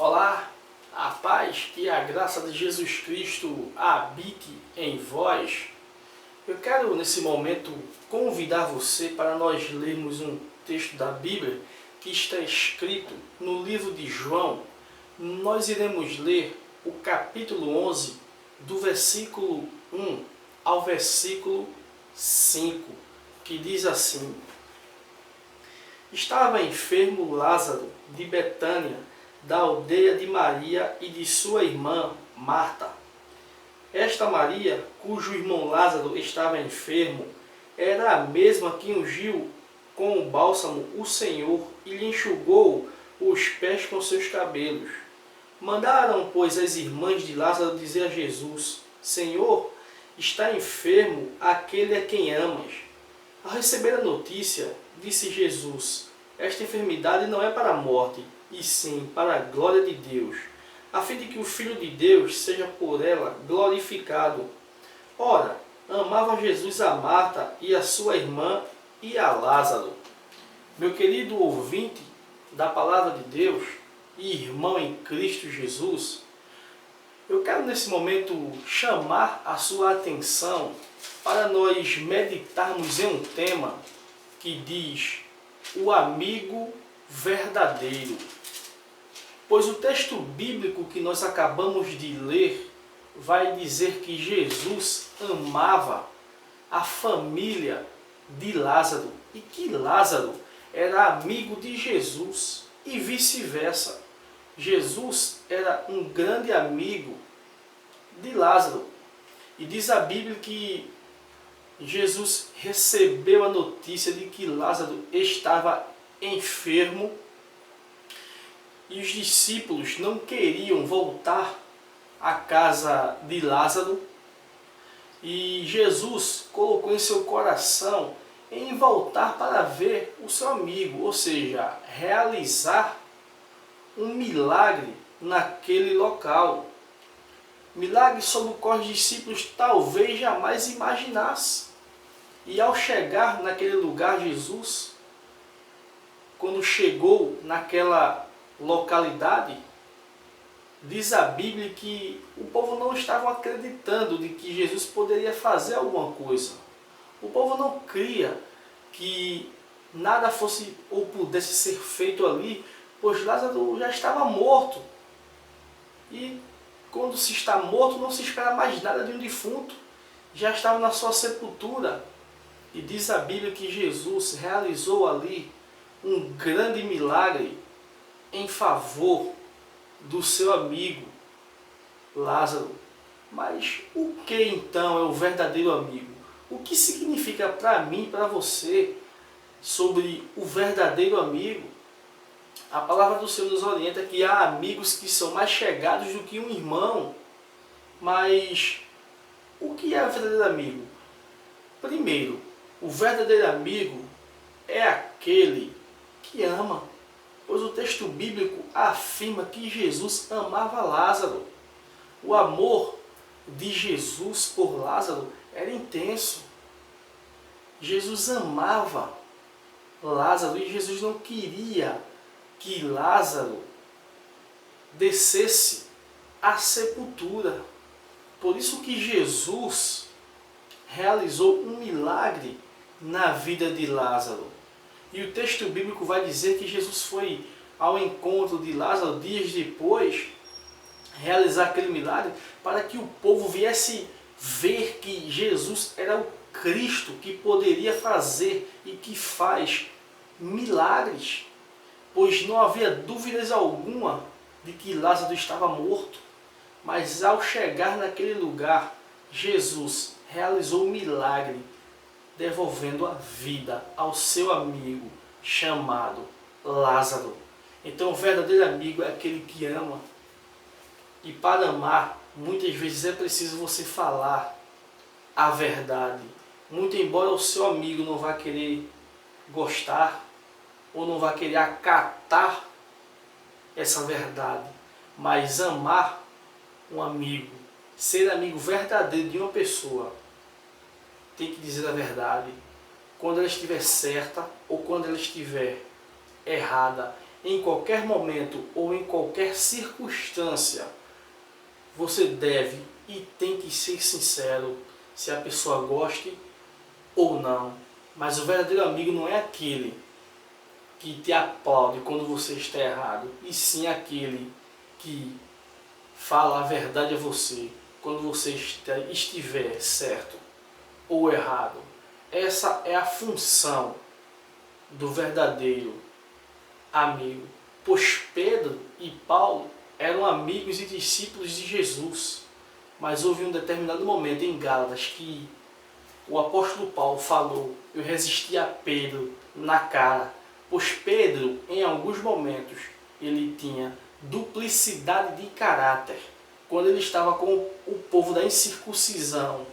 Olá, a paz e a graça de Jesus Cristo habite em vós. Eu quero nesse momento convidar você para nós lermos um texto da Bíblia que está escrito no livro de João. Nós iremos ler o capítulo 11, do versículo 1 ao versículo 5, que diz assim: Estava enfermo Lázaro de Betânia, da aldeia de Maria e de sua irmã Marta. Esta Maria, cujo irmão Lázaro estava enfermo, era a mesma que ungiu com o bálsamo o Senhor e lhe enxugou os pés com seus cabelos. Mandaram, pois, as irmãs de Lázaro dizer a Jesus: Senhor, está enfermo aquele a quem amas. Ao receber a notícia, disse Jesus: Esta enfermidade não é para a morte, e sim para a glória de Deus, a fim de que o Filho de Deus seja por ela glorificado. Ora, amava Jesus a Marta e a sua irmã e a Lázaro. Meu querido ouvinte da Palavra de Deus e irmão em Cristo Jesus, eu quero nesse momento chamar a sua atenção para nós meditarmos em um tema que diz: o amigo verdadeiro. Pois o texto bíblico que nós acabamos de ler vai dizer que Jesus amava a família de Lázaro e que Lázaro era amigo de Jesus e vice-versa. Jesus era um grande amigo de Lázaro. E diz a Bíblia que Jesus recebeu a notícia de que Lázaro estava enfermo e os discípulos não queriam voltar à casa de Lázaro. E Jesus colocou em seu coração em voltar para ver o seu amigo, ou seja, realizar um milagre naquele local. Milagre sobre o qual os discípulos talvez jamais imaginassem. E ao chegar naquele lugar, Jesus, quando chegou naquela localidade, diz a Bíblia que o povo não estava acreditando de que Jesus poderia fazer alguma coisa. O povo não cria que nada fosse ou pudesse ser feito ali, pois Lázaro já estava morto. E quando se está morto, não se espera mais nada de um defunto. Já estava na sua sepultura. E diz a Bíblia que Jesus realizou ali um grande milagre em favor do seu amigo Lázaro. Mas o que então é o verdadeiro amigo? O que significa para mim e para você sobre o verdadeiro amigo? A palavra do Senhor nos orienta que há amigos que são mais chegados do que um irmão. Mas o que é o verdadeiro amigo? Primeiro, o verdadeiro amigo é aquele que ama. Pois o texto bíblico afirma que Jesus amava Lázaro. O amor de Jesus por Lázaro era intenso. Jesus amava Lázaro e Jesus não queria que Lázaro descesse à sepultura. Por isso que Jesus realizou um milagre na vida de Lázaro. E o texto bíblico vai dizer que Jesus foi ao encontro de Lázaro dias depois, realizar aquele milagre, para que o povo viesse ver que Jesus era o Cristo que poderia fazer e que faz milagres. Pois não havia dúvidas alguma de que Lázaro estava morto. Mas ao chegar naquele lugar, Jesus realizou um milagre, devolvendo a vida ao seu amigo chamado Lázaro. Então o verdadeiro amigo é aquele que ama. E para amar, muitas vezes é preciso você falar a verdade. Muito embora o seu amigo não vá querer gostar, ou não vá querer acatar essa verdade. Mas amar um amigo, ser amigo verdadeiro de uma pessoa, tem que dizer a verdade, quando ela estiver certa ou quando ela estiver errada. em qualquer momento ou em qualquer circunstância, você deve e tem que ser sincero se a pessoa goste ou não. Mas o verdadeiro amigo não é aquele que te aplaude quando você está errado, e sim aquele que fala a verdade a você quando você estiver certo ou errado. Essa é a função do verdadeiro amigo. Pois Pedro e Paulo eram amigos e discípulos de Jesus. Mas houve um determinado momento em Gálatas que o apóstolo Paulo falou: eu resisti a Pedro na cara. Pois Pedro, em alguns momentos, ele tinha duplicidade de caráter. Quando ele estava com o povo da incircuncisão,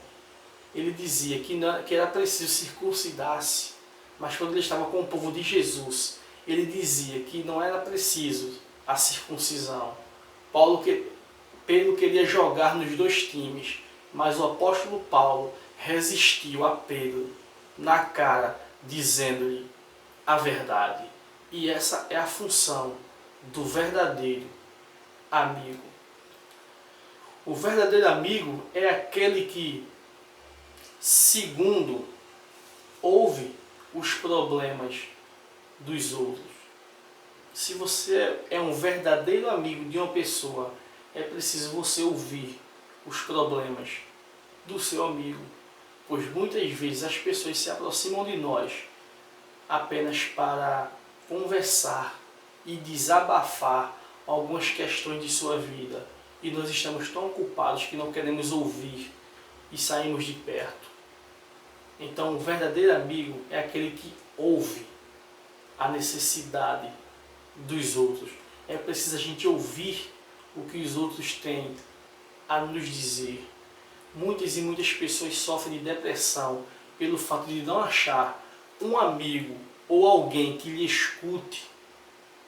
ele dizia que era preciso circuncidar-se. Mas quando ele estava com o povo de Jesus, ele dizia que não era preciso a circuncisão. Pedro queria jogar nos dois times, mas o apóstolo Paulo resistiu a Pedro na cara, dizendo-lhe a verdade. E essa é a função do verdadeiro amigo. O verdadeiro amigo é aquele que, segundo, ouve os problemas dos outros. Se você é um verdadeiro amigo de uma pessoa, é preciso você ouvir os problemas do seu amigo, pois muitas vezes as pessoas se aproximam de nós apenas para conversar e desabafar algumas questões de sua vida, e nós estamos tão ocupados que não queremos ouvir e saímos de perto. Então, o verdadeiro amigo é aquele que ouve a necessidade dos outros. É preciso a gente ouvir o que os outros têm a nos dizer. Muitas e muitas pessoas sofrem de depressão pelo fato de não achar um amigo ou alguém que lhe escute.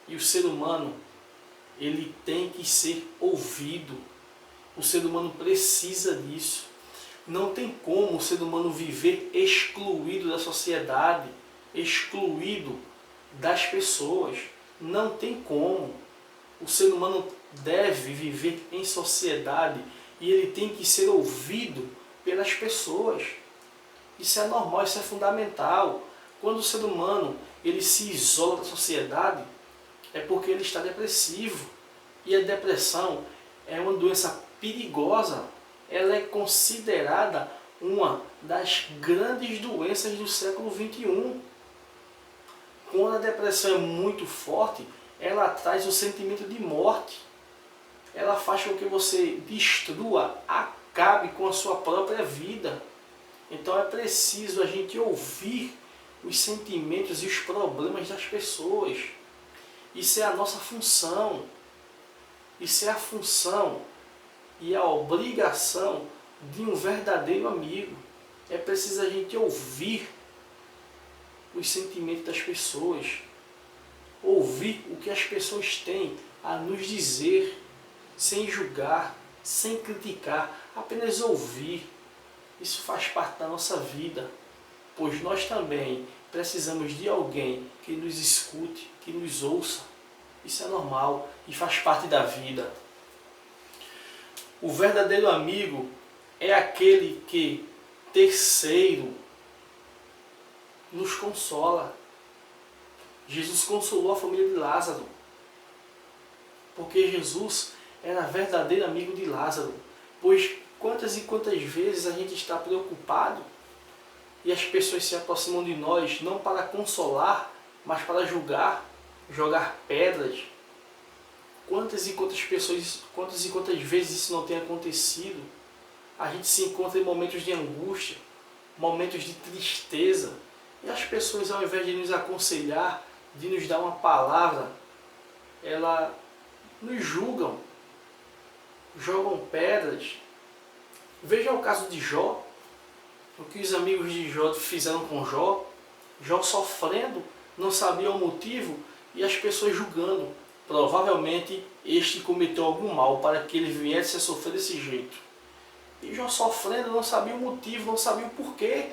E o ser humano, ele tem que ser ouvido. O ser humano precisa disso. Não tem como o ser humano viver excluído da sociedade, excluído das pessoas. Não tem como. O ser humano deve viver em sociedade e ele tem que ser ouvido pelas pessoas. Isso é normal, isso é fundamental. Quando o ser humano ele se isola da sociedade, é porque ele está depressivo. E a depressão é uma doença perigosa. Ela é considerada uma das grandes doenças do século XXI. Quando a depressão é muito forte, ela traz o sentimento de morte. Ela faz com que você destrua, acabe com a sua própria vida. Então é preciso a gente ouvir os sentimentos e os problemas das pessoas. Isso é a nossa função. Isso é a função e a obrigação de um verdadeiro amigo. É preciso a gente ouvir os sentimentos das pessoas. Ouvir o que as pessoas têm a nos dizer, sem julgar, sem criticar, apenas ouvir. Isso faz parte da nossa vida, pois nós também precisamos de alguém que nos escute, que nos ouça. Isso é normal e faz parte da vida. O verdadeiro amigo é aquele que, terceiro, nos consola. Jesus consolou a família de Lázaro, porque Jesus era verdadeiro amigo de Lázaro. Pois quantas e quantas vezes a gente está preocupado e as pessoas se aproximam de nós não para consolar, mas para julgar, jogar pedras. Quantas e quantas pessoas, quantas e quantas vezes isso não tem acontecido? A gente se encontra em momentos de angústia, momentos de tristeza, e as pessoas, ao invés de nos aconselhar, de nos dar uma palavra, elas nos julgam, jogam pedras. Veja o caso de Jó, o que os amigos de Jó fizeram com Jó. Jó sofrendo, não sabia o motivo, e as pessoas julgando. Provavelmente este cometeu algum mal para que ele viesse a sofrer desse jeito. E Jó sofrendo, não sabia o motivo, não sabia o porquê.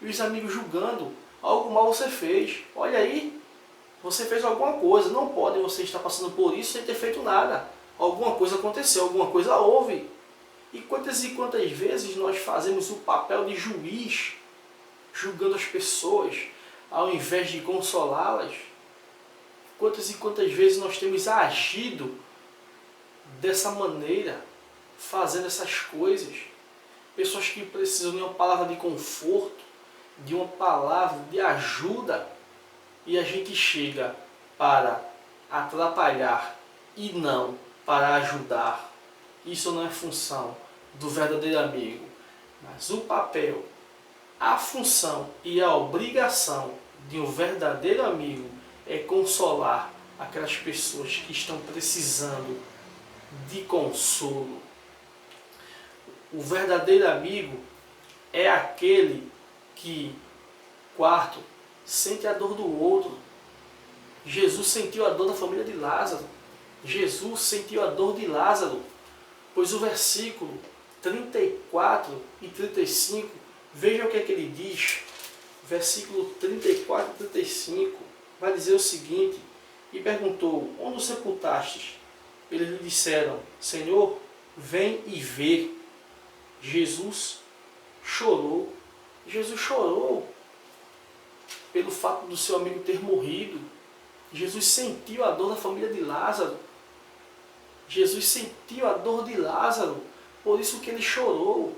E os amigos julgando: algo mal você fez, olha aí, Você fez alguma coisa, não pode você estar passando por isso sem ter feito nada. Alguma coisa aconteceu, alguma coisa houve. E quantas vezes nós fazemos o papel de juiz, julgando as pessoas, ao invés de consolá-las? Quantas vezes nós temos agido dessa maneira, fazendo essas coisas? Pessoas que precisam de uma palavra de conforto, de uma palavra de ajuda, e a gente chega para atrapalhar e não para ajudar. Isso não é função do verdadeiro amigo. Mas o papel, a função e a obrigação de um verdadeiro amigo é consolar aquelas pessoas que estão precisando de consolo. O verdadeiro amigo é aquele que, quarto, sente a dor do outro. Jesus sentiu a dor da família de Lázaro. Jesus sentiu a dor de Lázaro, pois o versículo 34 e 35, veja o que é que ele diz. Versículo 34 e 35 vai dizer o seguinte: e perguntou, onde o sepultastes? Eles lhe disseram, Senhor, vem e vê. Jesus chorou. Jesus chorou pelo fato do seu amigo ter morrido. Jesus sentiu a dor da família de Lázaro. Jesus sentiu a dor de Lázaro, por isso que ele chorou.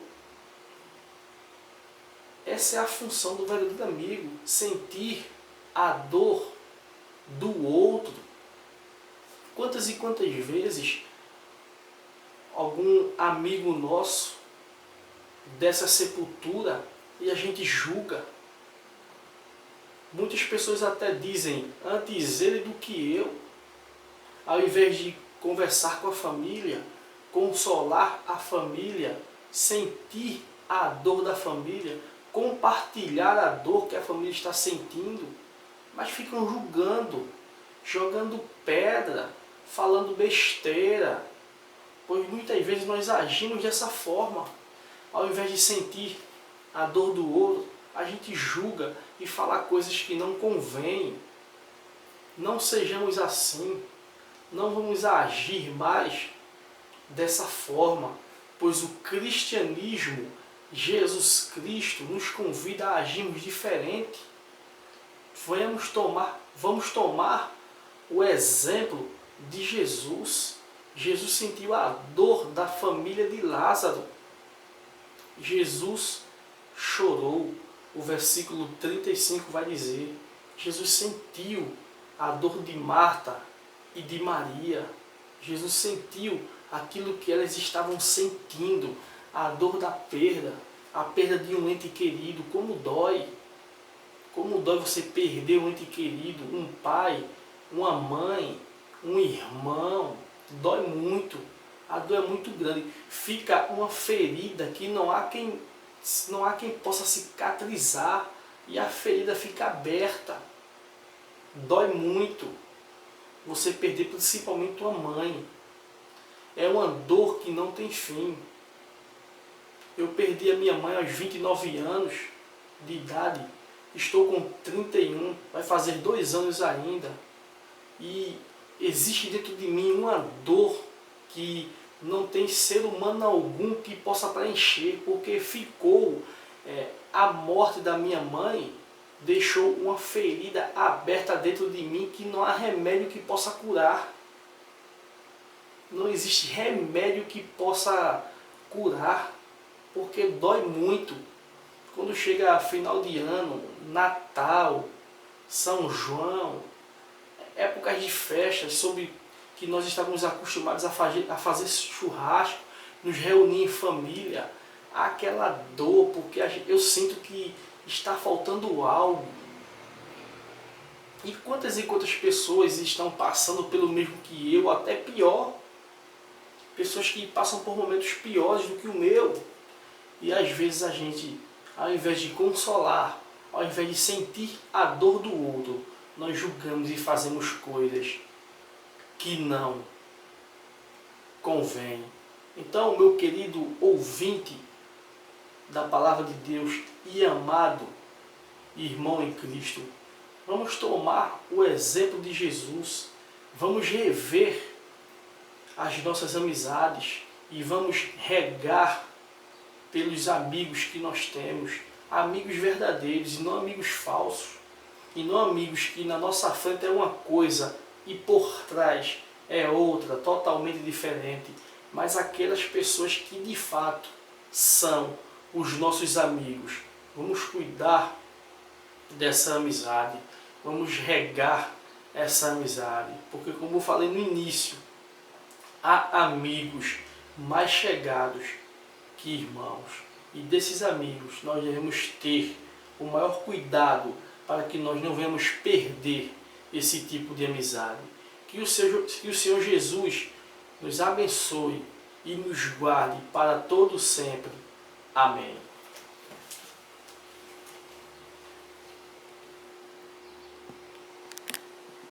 Essa é a função do verdadeiro amigo, sentir a dor do outro. Quantas e quantas vezes algum amigo nosso dessa sepultura e a gente julga? Muitas pessoas até dizem, antes ele do que eu, ao invés de conversar com a família, consolar a família, sentir a dor da família, compartilhar a dor que a família está sentindo, mas ficam julgando, jogando pedra, falando besteira, pois muitas vezes nós agimos dessa forma. Ao invés de sentir a dor do outro, a gente julga e fala coisas que não convêm. Não sejamos assim, não vamos agir mais dessa forma, pois o cristianismo, Jesus Cristo, nos convida a agirmos diferente. Vamos tomar o exemplo de Jesus. Jesus sentiu a dor da família de Lázaro. Jesus chorou. O versículo 35 vai dizer, Jesus sentiu a dor de Marta e de Maria. Jesus sentiu aquilo que elas estavam sentindo, a dor da perda, a perda de um ente querido. Como dói você perder um ente querido, um pai, uma mãe, um irmão. Dói muito, a dor é muito grande. Fica uma ferida que não há quem possa cicatrizar, e a ferida fica aberta. Dói muito você perder principalmente uma mãe. É uma dor que não tem fim. Eu perdi a minha mãe aos 29 anos de idade. Estou com 31, vai fazer 2 anos ainda. E existe dentro de mim uma dor que não tem ser humano algum que possa preencher, porque ficou, a morte da minha mãe deixou uma ferida aberta dentro de mim que não há remédio que possa curar. Não existe remédio que possa curar, porque dói muito. Quando chega final de ano, Natal, São João, épocas de festas, sobre que nós estávamos acostumados a fazer churrasco, nos reunir em família, aquela dor, porque eu sinto que está faltando algo. E quantas pessoas estão passando pelo mesmo que eu, até pior. Pessoas que passam por momentos piores do que o meu. E às vezes a gente, ao invés de consolar, ao invés de sentir a dor do outro, nós julgamos e fazemos coisas que não convém. Então, meu querido ouvinte da Palavra de Deus e amado irmão em Cristo, Vamos tomar o exemplo de Jesus. Vamos rever as nossas amizades e vamos regar pelos amigos que nós temos. Amigos verdadeiros e não amigos falsos. E não amigos que na nossa frente é uma coisa e por trás é outra, totalmente diferente. Mas aquelas pessoas que de fato são os nossos amigos. Vamos cuidar dessa amizade. Vamos regar essa amizade. Porque como eu falei no início, há amigos mais chegados que irmãos. E desses amigos nós devemos ter o maior cuidado para que nós não venhamos perder esse tipo de amizade. Que o Senhor Jesus nos abençoe e nos guarde para todo sempre. Amém.